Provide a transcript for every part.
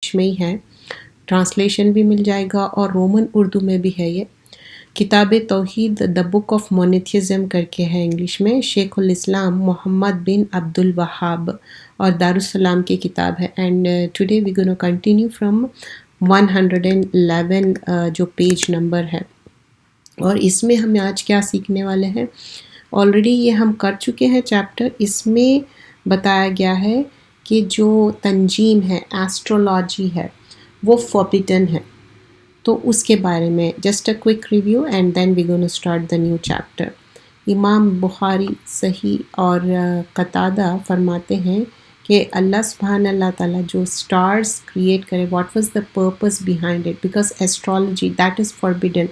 English میں ہی ہے، translation بھی مل جائے گا اور رومن اردو میں بھی ہے. یہ کتاب توحید دا بک آف مونیتھیزم کر کے ہے انگلش میں، شیخ الاسلام محمد بن عبد الوہاب اور دارالسلام کی کتاب ہے. And today we gonna continue from 111 جو پیج نمبر ہے. اور اس میں ہم آج کیا سیکھنے والے ہیں؟ آلریڈی یہ ہم کر چکے ہیں چیپٹر. اس میں بتایا گیا ہے کہ جو تنجیم ہے، ایسٹرولوجی ہے، وہ فوربیڈن ہے. تو اس کے بارے میں just a quick review and then we gonna start the new chapter. امام بخاری صحیح اور قتادہ فرماتے ہیں کہ اللہ سبحانہ اللہ تعالیٰ جو اسٹارز کریٹ کرے، what was the purpose behind it, because astrology that is forbidden.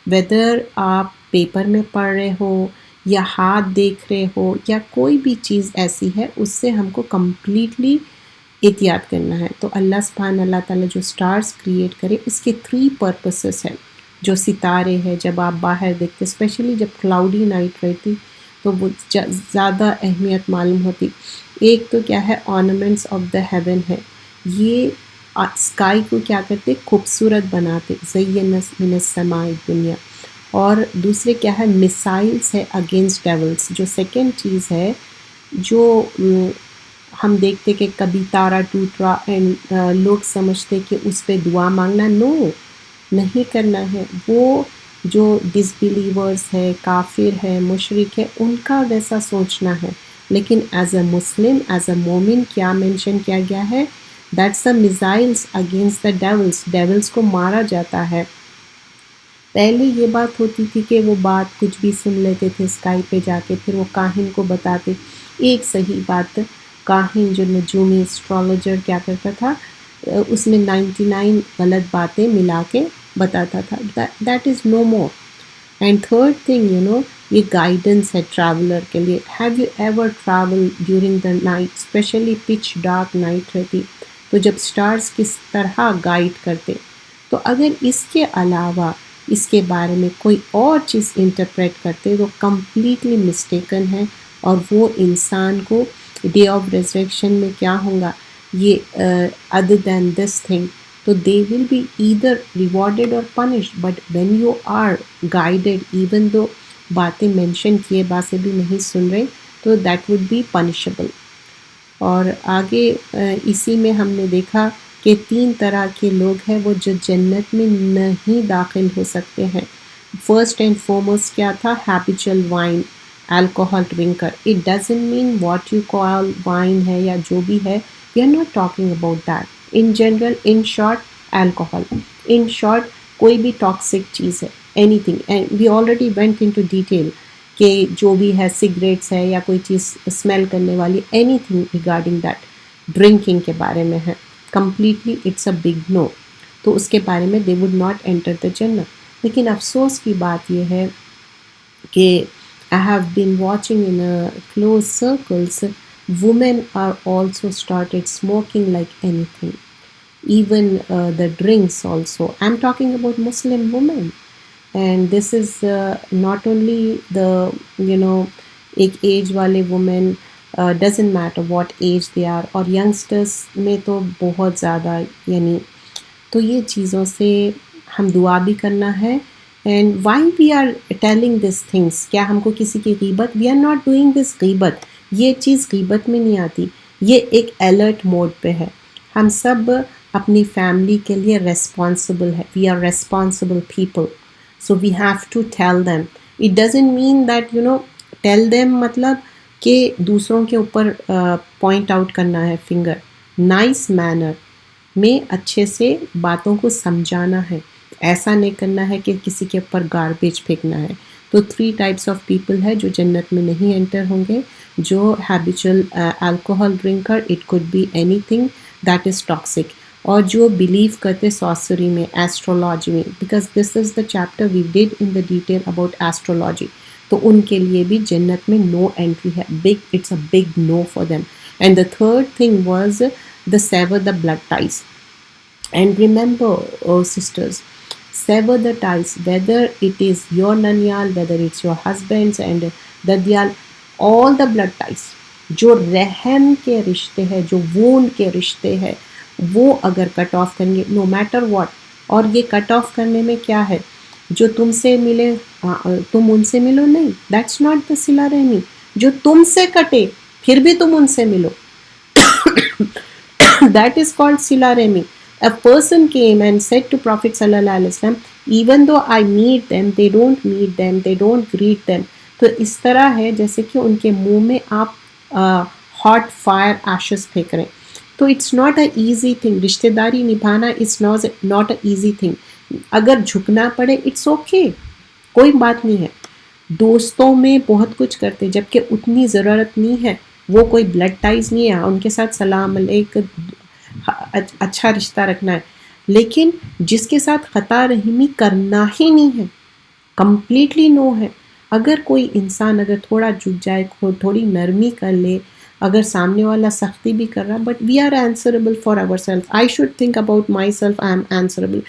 Weather آپ پیپر میں پڑھ رہے ہو یا ہاتھ دیکھ رہے ہو یا کوئی بھی چیز ایسی ہے، اس سے ہم کو کمپلیٹلی احتیاط کرنا ہے. تو اللہ سبحانہ اللہ تعالیٰ جو سٹارز کریٹ کرے، اس کے 3 پرپسز ہیں. جو ستارے ہیں جب آپ باہر دیکھتے، اسپیشلی جب کلاؤڈی نائٹ رہتی تو وہ زیادہ اہمیت معلوم ہوتی. ایک تو کیا ہے، آرنامنٹس آف دا ہیون ہے، یہ اسکائی کو کیا کرتے، خوبصورت بناتے، زینا من السماء الدنیا. اور دوسرے کیا ہے، میسائلس ہے اگینسٹ ڈیولس. جو سیکنڈ چیز ہے، جو ہم دیکھتے کہ کبھی تارا ٹوٹ رہا اینڈ لوگ سمجھتے کہ اس پہ دعا مانگنا، نو، نہیں کرنا ہے. وہ جو ڈس بلیورز ہے، کافر ہے، مشرک ہے، ان کا ویسا سوچنا ہے. لیکن as a Muslim, as a مومن کیا مینشن کیا گیا ہے، that's the missiles against the devils. Devils کو مارا جاتا ہے. پہلے یہ بات ہوتی تھی کہ وہ بات کچھ بھی سن لیتے تھے اسکائی پہ جا کے، پھر وہ کاہن کو بتاتے. ایک صحیح بات، کاہن جو نجومی اسٹرالوجر کیا کرتا تھا، اس میں 99 غلط باتیں ملا کے بتاتا تھا. That is no more. And third thing یہ گائیڈنس ہے ٹریولر کے لیے. Have you ever travel during the night, especially pitch dark night رہتی، تو جب اسٹارز کس طرح گائیڈ کرتے. تو اگر اس کے علاوہ اس کے بارے میں کوئی اور چیز انٹرپریٹ کرتے تو کمپلیٹلی مسٹیکن ہے، اور وہ انسان کو ڈے آف ریزریکشن میں کیا ہوگا، یہ ادر دین دس تھنگ. تو they will be either rewarded or punished. But when you are guided, even دو باتیں مینشن کیے باتیں بھی نہیں سن رہے، تو دیٹ وڈ بی پنشبل. اور آگے اسی میں ہم نے دیکھا کہ 3 طرح کے لوگ ہیں وہ جو جنت میں نہیں داخل ہو سکتے ہیں. فرسٹ اینڈ فارموسٹ کیا تھا، habitual wine, alcohol drinker. It doesn't mean what you call wine ہے یا جو بھی ہے، we are not talking about that. In general, in short, alcohol. In short کوئی بھی ٹاکسک چیز ہے، anything. And we already went into detail کہ جو بھی ہے، سگریٹس ہے یا کوئی چیز اسمیل کرنے والی، anything regarding that. Drinking کے بارے میں ہے، completely it's a big no. تو اس کے بارے میں they would not enter the جنت. لیکن افسوس کی بات یہ ہے کہ I have been watching in close circles, women are also started smoking like anything. Even the drinks also. I'm talking about Muslim women. And this is not only the, ایک age والے women, doesn't matter what age they are, اور youngsters میں تو بہت زیادہ. تو یہ چیزوں سے ہم دعا بھی کرنا ہے. And why we are telling this things, کیا ہم کو کسی کی غیبت، we are not doing this غیبت. یہ چیز غیبت میں نہیں آتی، یہ ایک الرٹ موڈ پہ ہے. ہم سب اپنی فیملی کے لیے ریسپانسبل ہے. We are responsible people, so we have to tell them. It doesn't mean that tell them مطلب کہ دوسروں کے اوپر پوائنٹ آؤٹ کرنا ہے فنگر. نائس مینر میں اچھے سے باتوں کو سمجھانا ہے. ایسا نہیں کرنا ہے کہ کسی کے اوپر گاربیج پھینکنا ہے. تو 3 ٹائپس آف پیپل ہے جو جنت میں نہیں انٹر ہوں گے. جو habitual alcohol drinker, it could be anything that is toxic. اور جو بلیو کرتے سارسری میں، ایسٹرولوجی میں، because this is the chapter we did in the detail about astrology. تو ان کے لیے بھی جنت میں نو انٹری ہے. It's a big no for them. And the third thing was the sever the blood ties. And remember, sisters, sever the ties, whether it is your nanyal, whether it's your husband's and dadyal, all the blood ties. جو رحم کے رشتے ہیں، جو وون کے رشتے ہیں، وہ اگر کٹ آف کریں گے نو میٹر واٹ. اور یہ کٹ آف کرنے میں کیا ہے, جو تم سے ملے تم ان سے ملو, نہیں, دیٹس ناٹ دا صلہ رحمی. جو تم سے کٹے پھر بھی تم ان سے ملو, that is called صلہ رحمی. A person came and said to Prophet sallallahu alaihi wasallam, even though I meet them, they don't greet them. تو اس طرح ہے جیسے کہ ان کے منہ میں آپ ہاٹ فائر ایشز پھینک رہے ہیں. تو it's not a easy thing, رشتہ داری نبھانا it's not a easy thing. اگر جھکنا پڑے اٹس اوکے, کوئی بات نہیں ہے. دوستوں میں بہت کچھ کرتے جبکہ اتنی ضرورت نہیں ہے, وہ کوئی بلڈ ٹائز نہیں ہے, ان کے ساتھ سلام علیکم اچھا رشتہ رکھنا ہے. لیکن جس کے ساتھ خطا رحمی کرنا ہی نہیں ہے, کمپلیٹلی نو ہے. اگر کوئی انسان اگر تھوڑا جھک جائے, تھوڑی نرمی کر لے, اگر سامنے والا سختی بھی کر رہا, but we are answerable for our self. I should think about my self, I am answerable.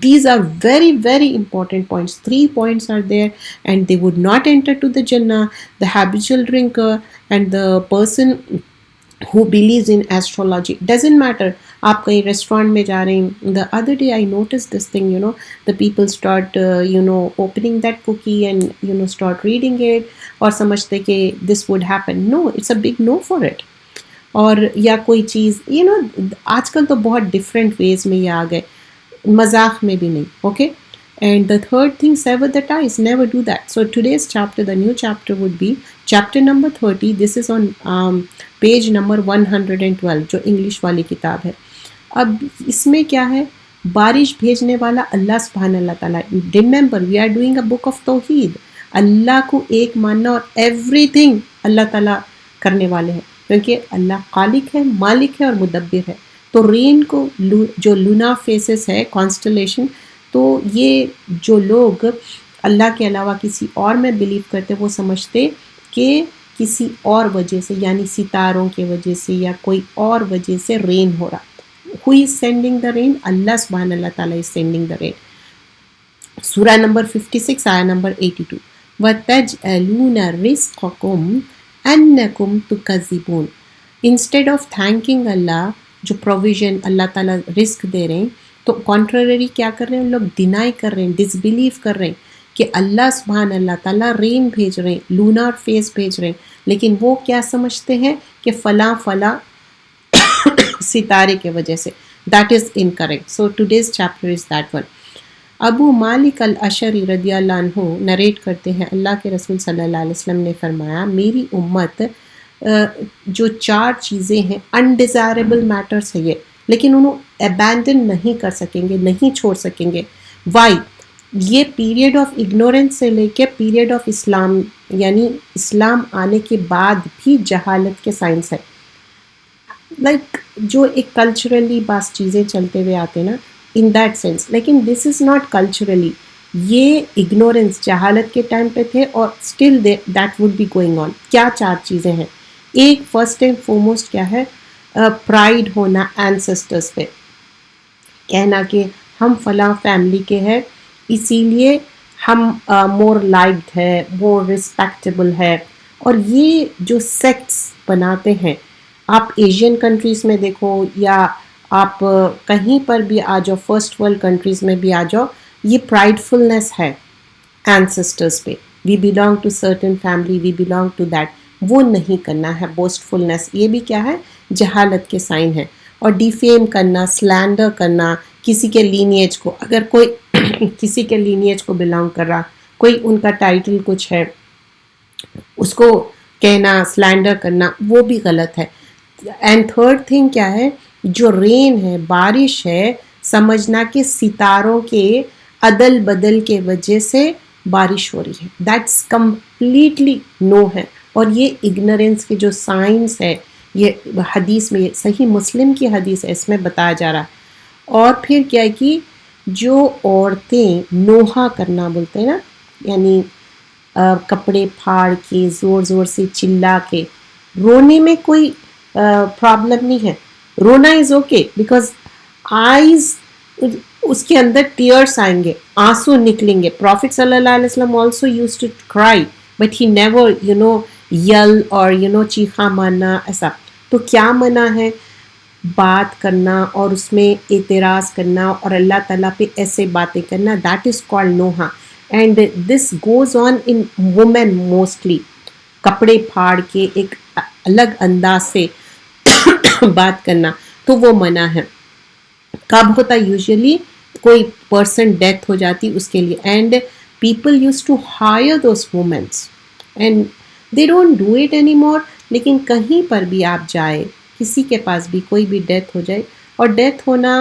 These are very very important points. 3 points are there and they would not enter to the Jannah: the habitual drinker and the person who believes in astrology. Doesn't matter آپ کہیں restaurant میں جا رہے ہیں. the other day I noticed this thing, the people start opening that cookie and start reading it اور سمجھتے کہ this would happen. No, it's a big no for it. اور یا کوئی چیز آج کل تو بہت ڈفرینٹ ویز میں یہ آ گئے, مذاق میں بھی نہیں. Okay. And the third thing, sever the ties, never do that. So today's chapter, the new chapter would be chapter number 30. This is on page number 112 جو انگلش والی کتاب ہے. اب اس میں کیا ہے, بارش بھیجنے والا اللہ سبحانہ اللہ تعالیٰ. Remember, we are doing a book of توحید. اللہ کو ایک ماننا اور ایوری تھنگ اللہ تعالیٰ کرنے والے ہیں, کیونکہ اللہ خالق ہے, مالک ہے اور مدبر ہے. تو رین کو جو لونا فیسز ہے, کانسٹلیشن, تو یہ جو لوگ اللہ کے علاوہ کسی اور میں بلیو کرتے, وہ سمجھتے کہ کسی اور وجہ سے, یعنی ستاروں کی وجہ سے یا کوئی اور وجہ سے رین ہو رہا. Who is sending the rain? Allah subhanahu Allah ta'ala is sending the rain. Surah number 56, ayah number 82. وَتَجْعَلُونَ رِزْقَكُمْ أَنَّكُمْ تُكَذِّبُونَ. Instead of thanking Allah, جو پروویژن اللہ تعالیٰ رزق دے رہے ہیں, تو کانٹرری کیا کر رہے ہیں, ان لوگ ڈینائی کر رہے ہیں, ڈس بلیو کر رہے ہیں کہ اللہ سبحان اللہ تعالیٰ رین بھیج رہے ہیں, لونار فیس بھیج رہے ہیں. لیکن وہ کیا سمجھتے ہیں کہ فلاں فلاں ستارے کے وجہ سے. That is incorrect. So today's chapter is that one. ابو مالک الاشعری رضی اللہ عنہ نریٹ کرتے ہیں, اللہ کے رسول صلی اللہ علیہ وسلم نے فرمایا, میری امت جو 4 چیزیں ہیں انڈیزائربل میٹرس ہے یہ, لیکن انہوں ابینڈن نہیں کر سکیں گے, نہیں چھوڑ سکیں گے. وائی؟ یہ پیریڈ آف اگنورینس سے لے کے پیریڈ آف اسلام, یعنی اسلام آنے کے بعد بھی جہالت کے سائنس ہے. لائک جو ایک کلچرلی بعض چیزیں چلتے ہوئے آتے نا, ان دیٹ سینس. لیکن دس از ناٹ کلچرلی, یہ اگنورینس جہالت کے ٹائم پہ تھے اور still that would be going on. کیا 4 چیزیں ہیں؟ ایک فرسٹ اینڈ فورموسٹ کیا ہے, پرائڈ ہونا اینسسٹرس پہ, کہنا کہ ہم فلاں فیملی کے ہیں اسی لیے ہم مور لائکڈ ہے, مور رسپیکٹیبل ہے. اور یہ جو سیکٹس بناتے ہیں, آپ ایشین کنٹریز میں دیکھو یا آپ کہیں پر بھی آ جاؤ, فرسٹ ورلڈ کنٹریز میں بھی آ جاؤ, یہ پرائڈ فلنس ہے اینسسٹرس پہ. We belong to certain family, we belong to that. وہ نہیں کرنا ہے. بوسٹ فلنس یہ بھی کیا ہے, جہالت کے سائن ہے. اور ڈیفیم کرنا, سلینڈر کرنا کسی کے لینیج کو, اگر کوئی کسی کے لینیج کو بلانگ کر رہا, کوئی ان کا ٹائٹل کچھ ہے, اس کو کہنا, سلینڈر کرنا, وہ بھی غلط ہے. اینڈ تھرڈ تھنگ کیا ہے, جو رین ہے, بارش ہے, سمجھنا کہ ستاروں کے عدل بدل کے وجہ سے بارش ہو رہی ہے. دیٹس کمپلیٹلی نو ہے. اور یہ اگنورینس کے جو سائنس ہے, یہ حدیث میں, صحیح مسلم کی حدیث ہے, اس میں بتایا جا رہا ہے. اور پھر کیا ہے کہ جو عورتیں نوحہ کرنا بولتے ہیں نا, یعنی کپڑے پھاڑ کے زور زور سے چلا کے رونے میں کوئی پرابلم نہیں ہے. رونا از اوکے بیکاز آئیز, اس کے اندر ٹیئرس آئیں گے, آنسو نکلیں گے. پروفٹ صلی اللہ علیہ وسلم also used to cry but he never yell اور چیخا مارنا ایسا. تو کیا منع ہے؟ بات کرنا اور اس میں اعتراض کرنا اور اللہ تعالیٰ پہ ایسے باتیں کرنا, دیٹ از کالڈ نوحہ. And this goes on in women mostly. کپڑے پھاڑ کے ایک الگ انداز سے بات کرنا تو وہ منع ہے. کب ہوتا یوزلی کوئی پرسن ڈیتھ ہو جاتی اس کے لیے, and people used to hire those womens and they don't do it anymore. لیکن کہیں پر بھی آپ جائے, کسی کے پاس بھی کوئی بھی ڈیتھ ہو جائے, اور ڈیتھ ہونا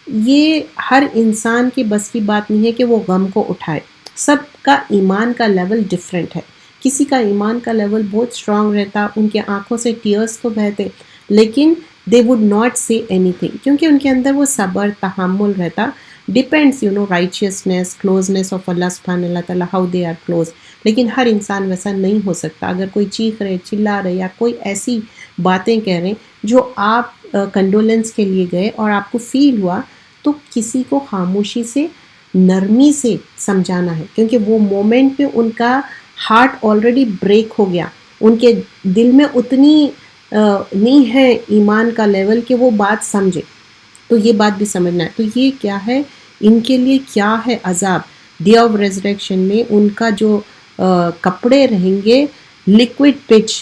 یہ ہر انسان کی بس کی بات نہیں ہے کہ وہ غم کو اٹھائے. سب کا ایمان کا لیول ڈفرینٹ ہے. کسی کا ایمان کا لیول بہت اسٹرانگ رہتا, ان کے آنکھوں سے ٹیئرس تو بہتے, لیکن they would not say anything کیونکہ ان کے اندر وہ صبر تحمل رہتا. ڈپینڈس righteousness, closeness of اللہ سبحانہ اللہ تعالیٰ, how they are close. لیکن ہر انسان ویسا نہیں ہو سکتا. اگر کوئی چیخ رہے, چلا رہے, یا کوئی ایسی باتیں کہہ رہے جو آپ کنڈولنس کے لیے گئے اور آپ کو فیل ہوا, تو کسی کو خاموشی سے نرمی سے سمجھانا ہے, کیونکہ وہ مومنٹ میں ان کا ہارٹ آلریڈی بریک ہو گیا, ان کے دل میں اتنی نہیں ہے ایمان کا لیول کہ وہ بات سمجھے. تو یہ بات بھی سمجھنا ہے. تو یہ کیا ہے, ان کے لیے کیا ہے عذاب. ڈے آف ریزریکشن میں ان کا جو کپڑے رہیں گے لیکوڈ پچ,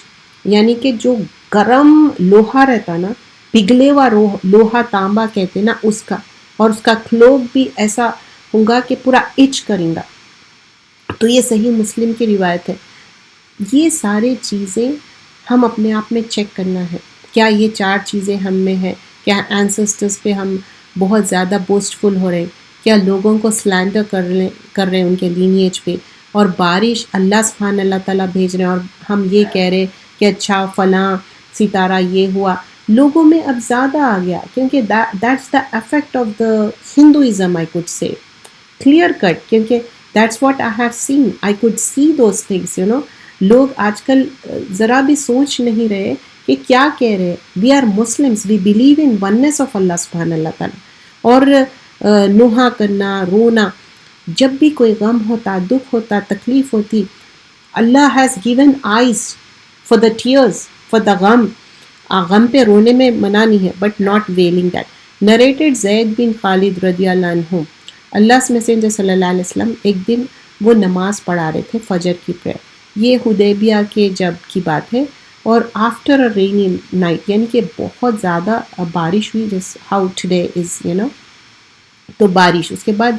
یعنی کہ جو گرم لوہا رہتا نا, پگھلے ہوا لوہا تانبا کہتے نا اس کا, اور اس کا کلوک بھی ایسا ہوگا کہ پورا اچ کریں گا. تو یہ صحیح مسلم کی روایت ہے. یہ سارے چیزیں ہم اپنے آپ میں چیک کرنا ہے, کیا یہ 4 چیزیں ہم میں ہے, کیا اینسسٹرز پہ ہم بہت زیادہ بوسٹفل ہو رہے ہیں, کیا لوگوں کو سلینڈر کر رہے ہیں ان کے لینیج پہ, اور بارش اللہ سبحانہ اللہ تعالیٰ بھیج رہے ہیں اور ہم یہ کہہ رہے کہ اچھا فلاں ستارہ یہ ہوا. لوگوں میں اب زیادہ آ گیا, کیونکہ that's the effect of the Hinduism, I could say clear cut, کیونکہ that's what I have seen, I could see those things. لوگ آج کل ذرا بھی سوچ نہیں رہے کہ کیا کہہ رہے. We are Muslims, we believe in oneness of اللہ سبحانہ اللہ تعالیٰ. اور نوحہ کرنا, رونا, جب بھی کوئی غم ہوتا, دکھ ہوتا, تکلیف ہوتی, اللہ has given eyes for the tears, for the غم. غم پہ رونے میں منع نہیں ہے, but not wailing that. Narrated زید بن خالد رضی اللہ عنہ, اللہ میسنجر صلی اللہ علیہ وسلم ایک دن وہ نماز پڑھا رہے تھے, فجر کی پریئر. یہ حدیبیہ کے جب کی بات ہے, اور آفٹر اے رینی نائٹ, یعنی کہ بہت زیادہ بارش ہوئی, جس ہاؤ ٹوڈے از تو بارش. اس کے بعد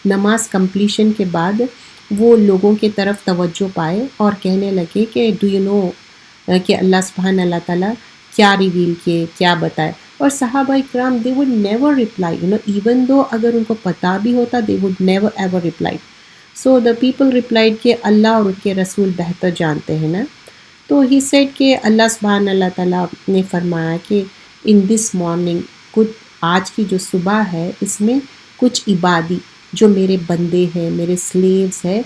نماز کمپلیشن کے بعد وہ لوگوں کے طرف توجہ پائے اور کہنے لگے کہ ڈو یو نو کہ اللہ سبحانہ اللہ تعالیٰ کیا ریویل کیے, کیا بتائے. اور صحابہ اکرام they would never reply, even though اگر ان کو پتہ بھی ہوتا they would never ever reply. So the people replied کہ اللہ اور ان کے رسول بہتر جانتے ہیں نا. تو he said کہ اللہ سبحانہ اللہ تعالیٰ نے فرمایا کہ in this morning, کچھ آج کی جو صبح ہے اس میں کچھ عبادی جو میرے بندے ہیں, میرے سلیوز ہیں,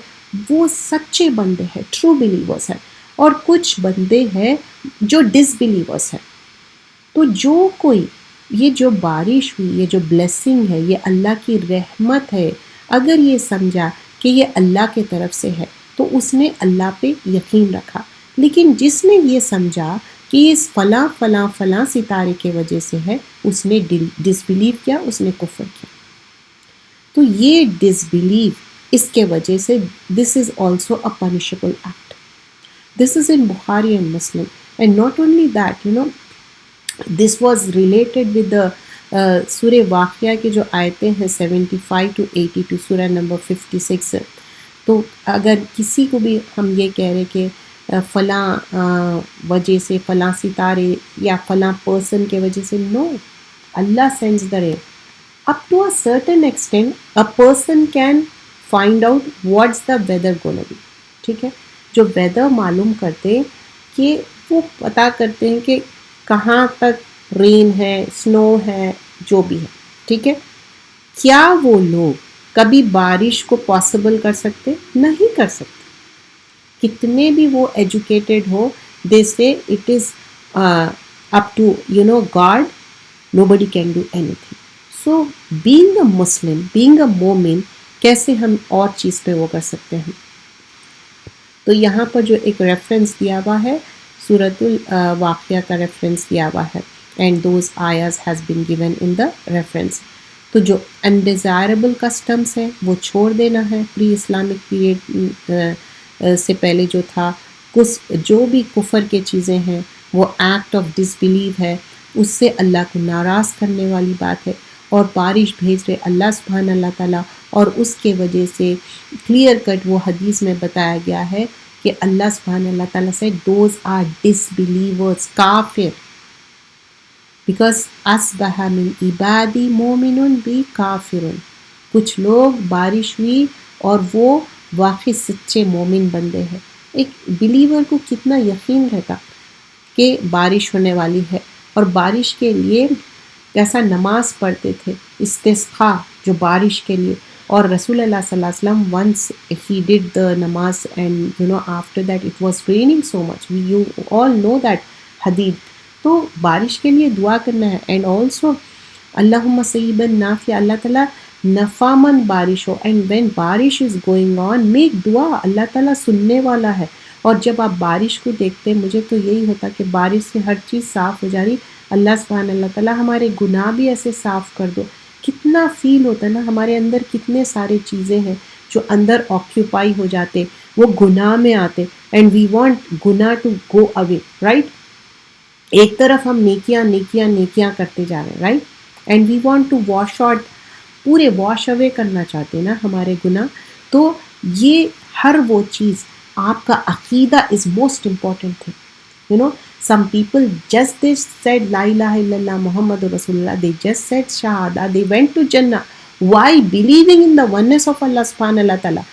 وہ سچے بندے ہیں, ٹرو بلیورس ہیں, اور کچھ بندے ہیں جو ڈس بلیورس ہیں. تو جو کوئی یہ جو بارش ہوئی, یہ جو بلیسنگ ہے, یہ اللہ کی رحمت ہے, اگر یہ سمجھا کہ یہ اللہ کی طرف سے ہے تو اس نے اللہ پہ یقین رکھا. لیکن جس نے یہ سمجھا کہ اس فلاں فلاں فلاں ستارے کے وجہ سے ہے, اس نے ڈس بلیو کیا, اس نے کفر کیا. تو یہ ڈس بلیو اس کے وجہ سے this is also a punishable act. This is in بخاری اینڈ مسلم. And not only that, this was related with سورہ واقعہ کے جو آیتیں ہیں 75 to 82, سورہ نمبر 56. تو اگر کسی کو بھی ہم یہ کہہ رہے کہ فلاں وجہ سے, فلاں ستارے یا فلاں پرسن کے وجہ سے, نو, اللہ sends the rain. Up to a certain extent, a person can find out what's the weather gonna be. ٹھیک ہے, جو ویدر معلوم کرتے کہ وہ پتہ کرتے ہیں کہ کہاں تک رین ہے, سنو ہے, جو بھی ہے. ٹھیک ہے, کیا وہ لوگ کبھی بارش کو پاسبل کر سکتے؟ نہیں کر سکتے. کتنے بھی وہ educated who, they say it is up to God, nobody can do anything. So being a Muslim, being a مومن, کیسے ہم اور چیز پہ وہ کر سکتے ہیں. تو یہاں پر جو ایک ریفرنس دیا ہوا ہے, سورۃ الواقعہ کا ریفرنس دیا ہوا ہے. and those ayahs has been given in the reference. تو جو انڈیزائربل کسٹمس ہیں وہ چھوڑ دینا ہے پری اسلامک پیریڈ سے پہلے جو تھا. جو بھی کفر کے چیزیں ہیں وہ ایکٹ آف ڈس بلیو ہے، اس سے اللہ کو ناراض کرنے والی بات ہے. اور بارش بھیج رہے اللہ سبحانہ اللہ تعالیٰ، اور اس کے وجہ سے کلیئر کٹ وہ حدیث میں بتایا گیا ہے کہ اللہ سبحانہ اللہ تعالیٰ سے دوز آر ڈس بلیورز، کافر، بیکاز اصبح من عبادی مومن بھی کافر. کچھ لوگ بارش ہوئی اور وہ واقعی سچے مومن بندے ہیں. ایک بلیور کو کتنا یقین رہتا کہ بارش ہونے والی ہے، اور بارش کے لیے کیسا نماز پڑھتے تھے استسقاء، جو بارش کے لیے. اور رسول اللہ صلی اللہ علیہ وسلم once he did the namaz and after that it was raining so much. You all know that hadith. تو بارش کے لیے دعا کرنا ہے. اینڈ آلسو اللہم صیبا نافع، اللہ تعالیٰ نفع مند بارش ہو. اینڈ وین بارش از گوئنگ آن میک دعا، اللہ تعالیٰ سننے والا ہے. اور جب آپ بارش کو دیکھتے، مجھے تو یہی ہوتا کہ بارش سے ہر چیز صاف ہو جا رہی. اللہ سبحانہ اللہ تعالیٰ ہمارے گناہ بھی ایسے صاف کر دو. کتنا فیل ہوتا ہے نا، ہمارے اندر کتنے سارے چیزیں ہیں جو اندر آکیوپائی ہو جاتے، وہ گناہ میں آتے. اینڈ وی وانٹ گناہ ٹو گو اوے، رائٹ. ایک طرف ہم نیکیاں نیکیاں نیکیاں کرتے جا رہے ہیں، right. And we want to wash out, پورے واش اوے کرنا چاہتے ہیں نا ہمارے گناہ. تو یہ ہر وہ چیز، آپ کا عقیدہ is most important thing. Some people just they said La ilaha illallah Muhammad Rasulullah, they just said Shahada, they went to Jannah. Why? Believing in the oneness of Allah subhanahu wa ta'ala.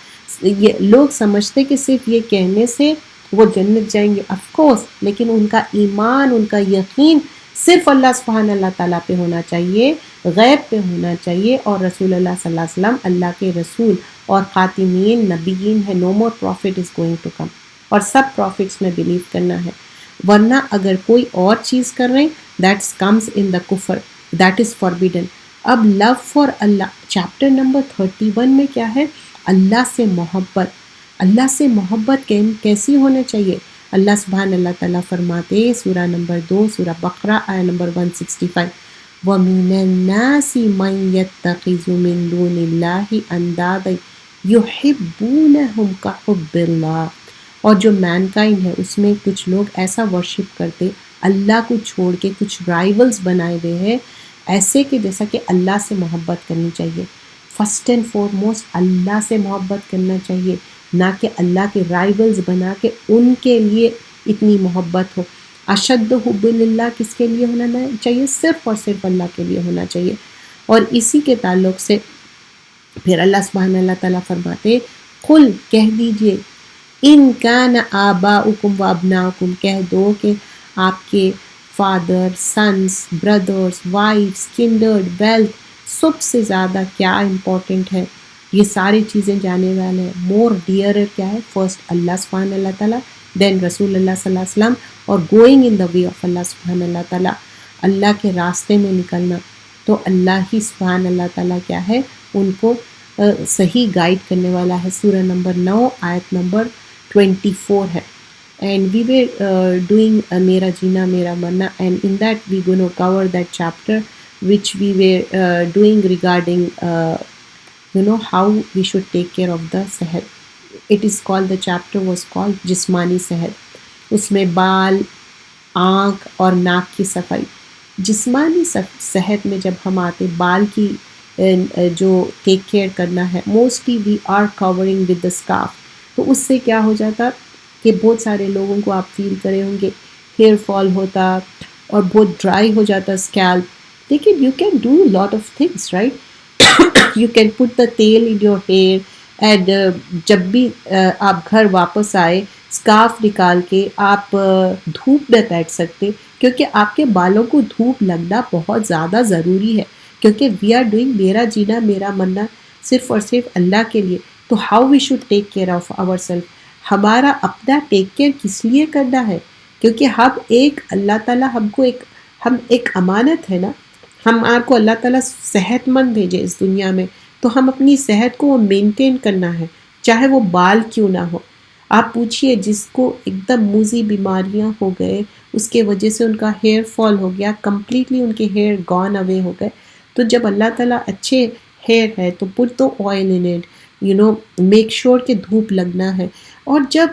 یہ لوگ سمجھتے کہ صرف یہ کہنے سے وہ جنت جائیں گے، of course، لیکن ان کا ایمان، ان کا یقین صرف اللہ سبحانہ اللہ تعالیٰ پہ ہونا چاہیے، غیب پہ ہونا چاہیے. اور رسول اللہ صلی اللہ علیہ وسلم اللہ کے رسول اور خاتمین نبیین ہے. no more prophet is going to come. اور سب پروفٹس میں بلیو کرنا ہے. ورنہ اگر کوئی اور چیز کر رہے ہیں دیٹ کمز ان دا کفر، دیٹ از فاربیڈن. اب لو فار اللہ، چیپٹر نمبر 31 میں کیا ہے؟ اللہ سے محبت. اللہ سے محبت کیسی ہونا چاہیے؟ اللہ سبحانہ اللہ تعالیٰ فرماتے سورہ نمبر 2 سورہ بقرہ آیہ نمبر 165، وَمِنَ النَّاسِ مَن يَتَّخِذُ مِن دُونِ اللَّهِ أَندَادًا يُحِبُّونَهُمْ كَحُبِّ اللَّهِ. اور جو مین کائنڈ ہے اس میں کچھ لوگ ایسا ورشپ کرتے، اللہ کو چھوڑ کے کچھ رائیولز بنائے ہوئے ہیں، ایسے کہ جیسا کہ اللہ سے محبت کرنی چاہیے. فرسٹ اینڈ فارموسٹ اللہ سے محبت کرنا چاہیے، نہ کہ اللہ کے رائیولز بنا کے ان کے لیے اتنی محبت ہو. اشد حب اللہ کس کے لیے ہونا چاہیے؟ صرف اور صرف اللہ کے لیے ہونا چاہیے. اور اسی کے تعلق سے پھر اللہ سبحانہ اللہ تعالیٰ فرماتے، قل کہہ دیجئے، ان کان آباؤکم و ابناؤکم، کہہ دو کہ آپ کے father, sons, brothers, wives, kindred, wealth, سب سے زیادہ کیا امپورٹنٹ ہے؟ یہ ساری چیزیں جانے والے ہیں. مور ڈیئر کیا ہے؟ فرسٹ اللہ سبحانہ اللہ تعالیٰ، دین رسول اللہ صلی اللہ علیہ وسلم، اور going in the way of اللہ سبحانہ اللہ تعالیٰ، اللہ کے راستے میں نکلنا. تو اللہ ہی سبحانہ اللہ تعالیٰ کیا ہے؟ ان کو صحیح گائیڈ کرنے والا ہے. سورہ نمبر 9 آیت نمبر 24 ہے. اینڈ وی were doing میرا جینا میرا مرنا، and in that we going to cover that chapter which we were doing regarding how we should take care of the صحت. It is called, the chapter was called جسمانی صحت. اس میں بال، آنکھ اور ناک کی صفائی. جسمانی صحت میں جب ہم آتے، بال کی جو ٹیک کیئر کرنا ہے، mostly we are covering with the scarf. تو اس سے کیا ہو جاتا کہ بہت سارے لوگوں کو آپ فیل کرے ہوں گے ہیئر فال ہوتا اور بہت ڈرائی ہو جاتا اسکیلپ. لیکن you can do lot of things, right. You can put the تیل ان یور ہیئر اینڈ جب بھی آپ گھر واپس آئے اسکارف نکال کے آپ دھوپ میں بیٹھ سکتے، کیونکہ آپ کے بالوں کو دھوپ لگنا بہت زیادہ ضروری ہے. کیونکہ وی آر ڈوئنگ میرا جینا میرا مرنا صرف اور صرف اللہ کے لیے. تو how we should take care of our self. ہمارا اپنا ٹیک کیئر کس لیے کرنا ہے؟ کیونکہ ہم ایک اللہ تعالیٰ ہم کو ہم ایک امانت ہے نا. ہمارے کو اللہ تعالیٰ صحت مند بھیجے اس دنیا میں، تو ہم اپنی صحت کو مینٹین کرنا ہے، چاہے وہ بال کیوں نہ ہو. آپ پوچھئے جس کو ایک دم موذی بیماریاں ہو گئے، اس کے وجہ سے ان کا ہیئر فال ہو گیا، کمپلیٹلی ان کے ہیئر گون اوے ہو گئے. تو جب اللہ تعالیٰ اچھے ہیئر ہے تو پٹ تو oil in it, make sure کہ دھوپ لگنا ہے. اور جب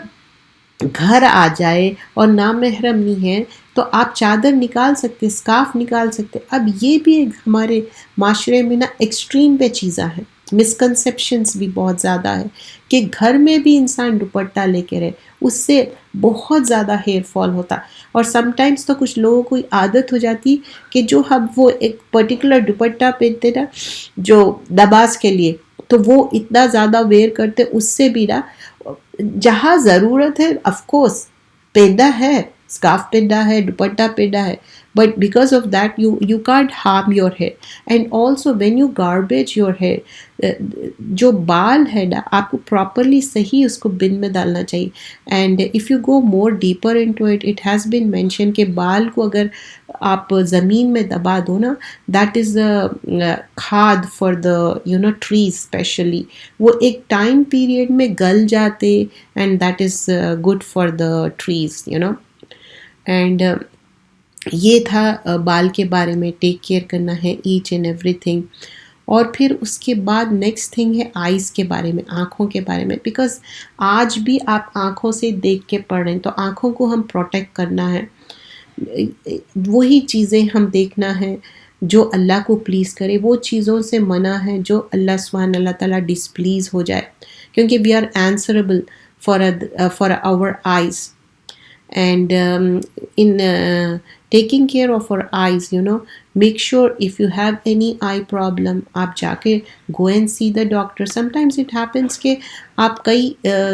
گھر آ جائے اور نامحرم نہیں ہے تو آپ چادر نکال سکتے، اسکارف نکال سکتے. اب یہ بھی ایک ہمارے معاشرے میں نا ایکسٹریم پہ چیزاں ہیں، مسکنسیپشنس بھی بہت زیادہ ہے کہ گھر میں بھی انسان دوپٹہ لے کے رہے، اس سے بہت زیادہ ہیئر فال ہوتا. اور سم ٹائمز تو کچھ لوگوں کو عادت ہو جاتی کہ جو ہم وہ ایک پرٹیکولر دوپٹہ پہنتے نا جو نماز کے لیے، تو وہ اتنا زیادہ ویئر کرتے، اس سے بھی نا جہاں ضرورت ہے آف کورس پہننا ہے، اسکارف پہننا ہے، دوپٹہ پہننا ہے، but because of that you can't harm your hair. And also when you garbage your hair, جو بال ہے نا آپ کو پراپرلی صحیح اس کو بن میں ڈالنا چاہیے. And if you go more deeper into it, it has been mention کہ بال کو اگر آپ زمین میں دبا دو نا، دیٹ از کھاد فار دا ٹریز اسپیشلی، وہ ایک ٹائم پیریڈ میں گل جاتے and that is good for the trees and یہ تھا بال کے بارے میں، ٹیک کیئر کرنا ہے ایچ اینڈ ایوری تھنگ. اور پھر اس کے بعد نیکسٹ تھنگ ہے آئیز کے بارے میں، آنکھوں کے بارے میں، بیکاز آج بھی آپ آنکھوں سے دیکھ کے پڑھ رہے ہیں تو آنکھوں کو ہم پروٹیکٹ کرنا ہے. وہی چیزیں ہم دیکھنا ہے جو اللہ کو پلیز کرے، وہ چیزوں سے منع ہے جو اللہ تعالیٰ ڈسپلیز ہو جائے، کیونکہ we are answerable for our eyes. And in taking care of our eyes, make sure if you have any eye problem, آپ جا کے go and see the doctor. Sometimes it happens کہ آپ کئی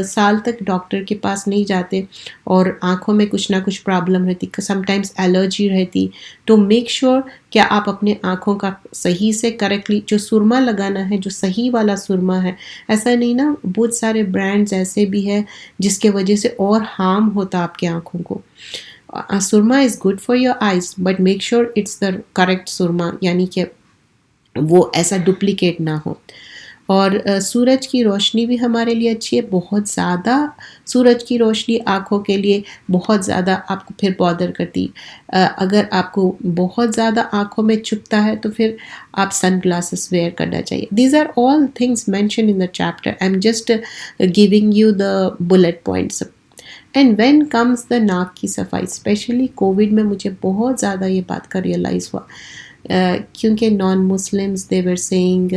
سال تک ڈاکٹر کے پاس نہیں جاتے اور آنکھوں میں کچھ نہ کچھ پرابلم رہتی، sometimes الرجی رہتی. تو میک شیور کہ آپ اپنے آنکھوں کا صحیح سے کریکٹلی جو سرما لگانا ہے، جو صحیح والا سرما ہے، ایسا نہیں نا بہت سارے برانڈز ایسے بھی ہیں جس کے وجہ سے اور ہارم ہوتا آپ کے آنکھوں کو. Surma is good for your eyes but make sure it's the correct surma, یعنی کہ وہ ایسا ڈپلیکیٹ نہ ہو. اور سورج کی روشنی بھی ہمارے لیے اچھی ہے، بہت زیادہ سورج کی روشنی آنکھوں کے لیے بہت زیادہ آپ کو پھر بادر کرتی. اگر آپ کو بہت زیادہ آنکھوں میں چبھتا ہے تو پھر آپ سن گلاسز ویئر کرنا چاہیے. These are all things mention in the chapter, I am just giving you the bullet points. And when comes the ناک کی صفائی، اسپیشلی کووڈ میں مجھے بہت زیادہ یہ بات کا ریئلائز ہوا، کیونکہ نان مسلمز دے ور سیئنگ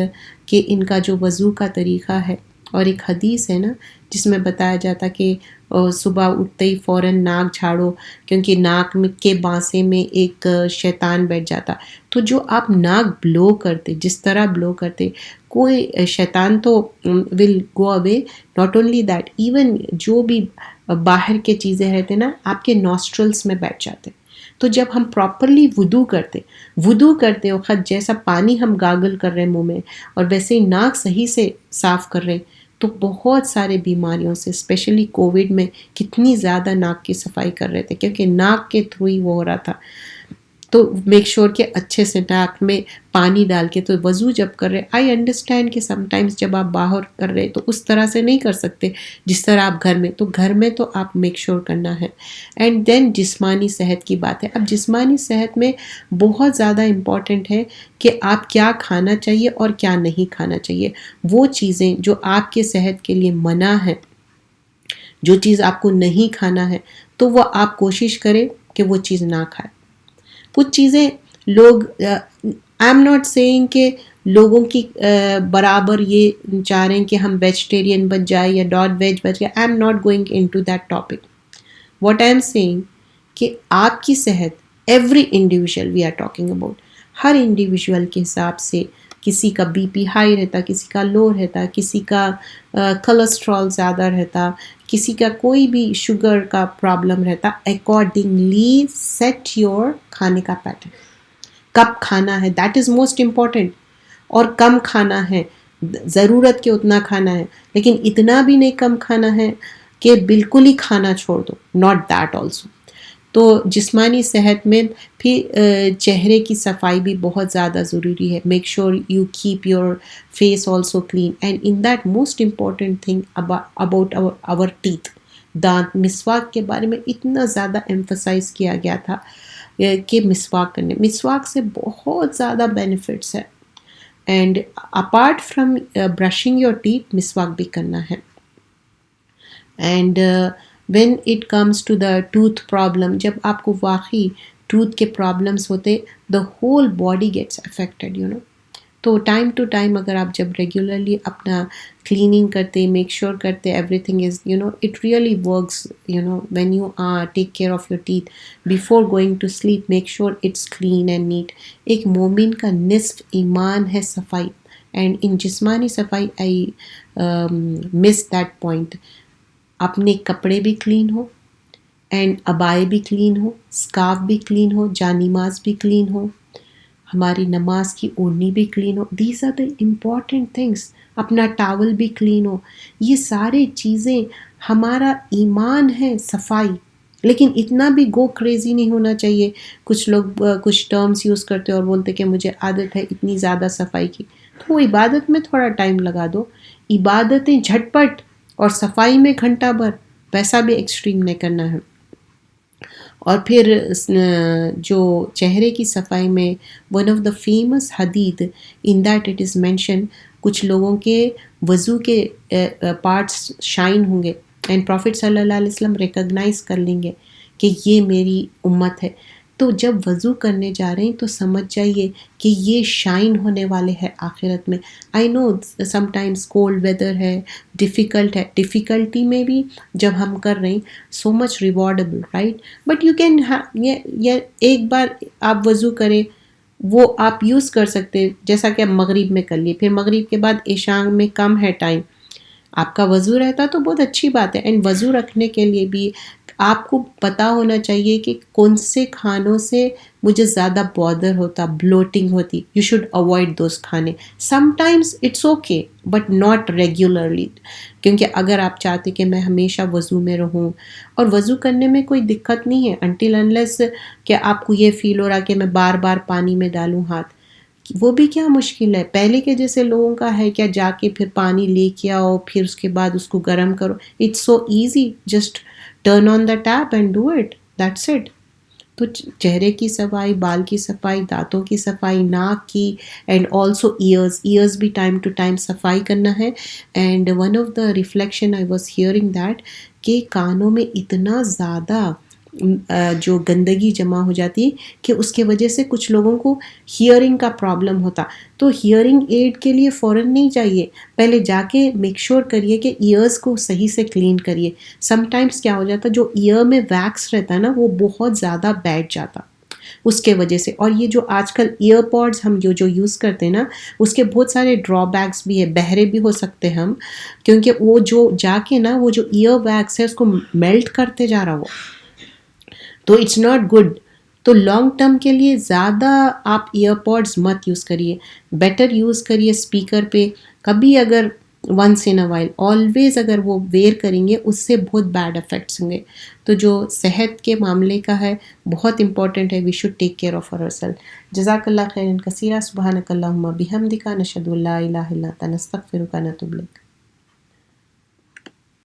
کہ ان کا جو وضو کا طریقہ ہے، اور ایک حدیث ہے نا جس میں بتایا جاتا کہ صبح اٹھتے ہی فوراً ناک جھاڑو، کیونکہ ناک کے بانسے میں ایک شیطان بیٹھ جاتا. تو جو آپ ناک بلو کرتے، جس طرح بلو کرتے، کوئی شیطان تو ول گو اوے. ناٹ اونلی دیٹ، ایون جو بھی باہر کے چیزیں رہتے نا آپ کے نوسٹرلس میں بیٹھ جاتے. تو جب ہم پراپرلی وضو کرتے وقت جیسا پانی ہم گاگل کر رہے ہیں منہ میں اور ویسے ہی ناک صحیح سے صاف کر رہے ہیں، تو بہت سارے بیماریوں سے، اسپیشلی کووڈ میں کتنی زیادہ ناک کی صفائی کر رہے تھے کیونکہ ناک کے تھرو ہی وہ ہو رہا تھا. تو میک شیور کہ اچھے سے ناک میں پانی ڈال کے، تو وضو جب کر رہے، آئی انڈرسٹینڈ کہ سم ٹائمز جب آپ باہر کر رہے تو اس طرح سے نہیں کر سکتے جس طرح آپ گھر میں تو آپ میک شیور کرنا ہے. اینڈ دین جسمانی صحت کی بات ہے. اب جسمانی صحت میں بہت زیادہ امپورٹنٹ ہے کہ آپ کیا کھانا چاہیے اور کیا نہیں کھانا چاہیے. وہ چیزیں جو آپ کے صحت کے لیے منع ہے، جو چیز آپ کو نہیں کھانا ہے، تو وہ آپ کوشش کریں کہ وہ چیز نہ کھائیں. کچھ چیزیں لوگ، آئی ایم ناٹ سیئنگ کہ لوگوں کی برابر یہ چاہ رہے ہیں کہ ہم ویجیٹیرین بن جائے یا نان ویج بن جائے. I am not going into that topic. What I am seeing کہ آپ کی صحت، every individual we are talking about, ہر انڈیویژل کے حساب سے کسی کا بی پی ہائی رہتا، کسی کا لو رہتا، کسی کا کولسٹرول زیادہ رہتا، کسی کا کوئی بھی شوگر کا پرابلم رہتا. اکارڈنگلی سیٹ یور کھانے کا پیٹرن، کب کھانا ہے، دیٹ از موسٹ امپورٹنٹ. اور کم کھانا ہے، ضرورت کے اتنا کھانا ہے، لیکن اتنا بھی نہیں کم کھانا ہے کہ بالکل ہی کھانا چھوڑ دو، ناٹ دیٹ آلسو. تو جسمانی صحت میں پھر چہرے کی صفائی بھی بہت زیادہ ضروری ہے. Make sure you keep your face also clean. And in that most important thing about our teeth. دانت مسواک کے بارے میں اتنا زیادہ ایمفسائز کیا گیا تھا کہ مسواک کرنے، مسواک سے بہت زیادہ بینیفٹس ہے. And apart from brushing your teeth مسواک بھی کرنا ہے. And when it comes to the tooth problem, جب آپ کو واقعی ٹوتھ کے پرابلمس ہوتے the whole body gets affected تو ٹائم ٹو ٹائم اگر آپ جب ریگولرلی اپنا کلیننگ کرتے، میک شیور کرتے everything is it really works when you take care of your teeth before going to sleep, make sure it's clean and neat. ایک مومن کا نصف ایمان ہے صفائی، اینڈ ان جسمانی صفائی آئی مس دیٹ پوائنٹ. اپنے کپڑے بھی کلین ہو، اینڈ ابائے بھی کلین ہو، اسکارف بھی کلین ہو، جانماز بھی کلین ہو، ہماری نماز کی اوڑھنی بھی کلین ہو. These are the important things. اپنا ٹاول بھی کلین ہو. یہ سارے چیزیں ہمارا ایمان ہے صفائی. لیکن اتنا بھی گو کریزی نہیں ہونا چاہیے. کچھ لوگ کچھ ٹرمز یوز کرتے اور بولتے کہ مجھے عادت ہے اتنی زیادہ صفائی کی. تو وہ عبادت میں تھوڑا ٹائم لگا دو. عبادتیں جھٹ پٹ اور صفائی میں گھنٹہ بھر، ویسا بھی ایکسٹریم نہیں کرنا ہے. اور پھر جو چہرے کی صفائی میں ون آف دا فیمس حدیث in that it is mention, کچھ لوگوں کے وضو کے پارٹس شائن ہوں گے اینڈ پروفٹ صلی اللہ علیہ وسلم ریکگنائز کر لیں گے کہ یہ میری امت ہے. تو جب وضو کرنے جا رہے ہیں تو سمجھ جائیے کہ یہ شائن ہونے والے ہیں آخرت میں. I know sometimes cold weather ہے، ڈیفیکلٹ ہے، ڈیفیکلٹی میں بھی جب ہم کر رہے ہیں so much rewardable right. But you can ایک بار آپ وضو کریں وہ آپ یوز کر سکتے، جیسا کہ اب مغرب میں کر لیے، پھر مغرب کے بعد عشاء میں کم ہے ٹائم، آپ کا وضو رہتا تو بہت اچھی بات ہے. اینڈ وضو رکھنے کے لیے بھی آپ کو پتہ ہونا چاہیے کہ کون سے کھانوں سے مجھے زیادہ بادر ہوتا، بلوٹنگ ہوتی. یو شوڈ اوائڈ دوز کھانے. Sometimes it's okay but not regularly. کیونکہ اگر آپ چاہتے کہ میں ہمیشہ وضو میں رہوں، اور وضو کرنے میں کوئی دقت نہیں ہے انٹل انلیس کہ آپ کو یہ فیل ہو رہا کہ میں بار بار پانی میں ڈالوں ہاتھ، وہ بھی کیا مشکل ہے. پہلے کے جیسے لوگوں کا ہے کیا جا کے پھر پانی لے کے آؤ، پھر اس کے بعد اس کو گرم کرو. It's so easy, just turn on the tap and do it, that's it. تو چہرے کی صفائی، بال کی صفائی، دانتوں کی صفائی، ناک کی، اینڈ آلسو ایئرز بھی ٹائم ٹو ٹائم صفائی کرنا ہے. And one of the reflection I was hearing that کہ کانوں میں اتنا زیادہ جو گندگی جمع ہو جاتی کہ اس کے وجہ سے کچھ لوگوں کو ہیئرنگ کا پرابلم ہوتا. تو ہیئرنگ ایڈ کے لیے فوراً نہیں جائیے، پہلے جا کے میک شیور کریے کہ ایئرز کو صحیح سے کلین کریے. سم ٹائمز کیا ہو جاتا جو ایئر میں ویکس رہتا نا وہ بہت زیادہ بیٹھ جاتا اس کے وجہ سے. اور یہ جو آج کل ایئر پوڈز ہم جو یوز کرتے ہیں نا اس کے بہت سارے ڈرا بیکس بھی ہے، بہرے بھی ہو سکتے ہم، کیونکہ وہ جو جا کے نا وہ جو ایئر ویکس ہے اس کو میلٹ کرتے جا رہا وہ، تو اٹس ناٹ گڈ. تو لانگ ٹرم کے لیے زیادہ آپ ایئر پوڈز مت یوز کریے، بیٹر یوز کریے اسپیکر پہ. کبھی اگر once in a while, always اگر وہ ویئر کریں گے اس سے بہت بیڈ افیکٹس ہوں گے. تو جو صحت کے معاملے کا ہے بہت امپورٹنٹ ہے. We should take care of our self. جزاک اللہ خیرا کثیرا. سبحانک اللہم بحمدک، نشہد ان لا الہ الا انت، نستغفرک ونتوب الیک.